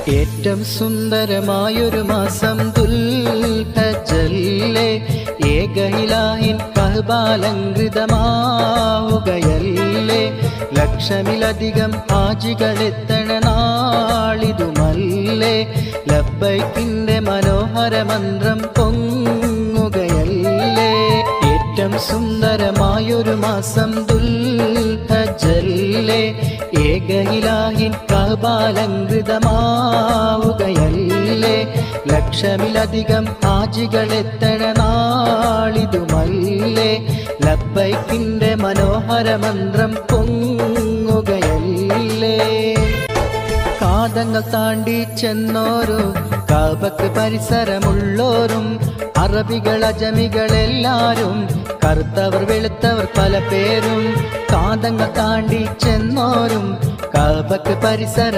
ഏറ്റവും സുന്ദരമായൊരു മാസം ദുൽഹജ്ജല്ലേ, ഏകയിലാഹിൻ കഅബാലങ്കൃതമാവുകയല്ലേ. ലക്ഷമിലധികം ഹാജികളെത്തണ നാളിതുമല്ലേ, ലബ്ബൈക്കിന്റെ മനോഹര മന്ത്രം പൊങ്ങുകയല്ലേ. ഏറ്റവും സുന്ദരമായൊരു മാസം ദുൽഹജ്ജല്ലേ, ഏകയിലാഹിൻ കഅബാലങ്കൃതമാവുകയല്ലേ. ലക്ഷമിലധികം ഹാജികളെത്തണ നാളിതുമല്ലേ, ലബ്ബൈക്കിന്റെ മനോഹര മന്ത്രം പൊങ്ങുകയല്ലേ. കാതങ്ങൾ താണ്ടി ചെന്നോരും കഅബക്ക് പരിസരമുള്ളോരും, അറബികൾ അജമികളെല്ലാരും, കറുത്തവർ വെളുത്തവർ പല പേരും. കാതങ്ങൾ താണ്ടി ചെന്നോരും കഅബക്ക് പരിസര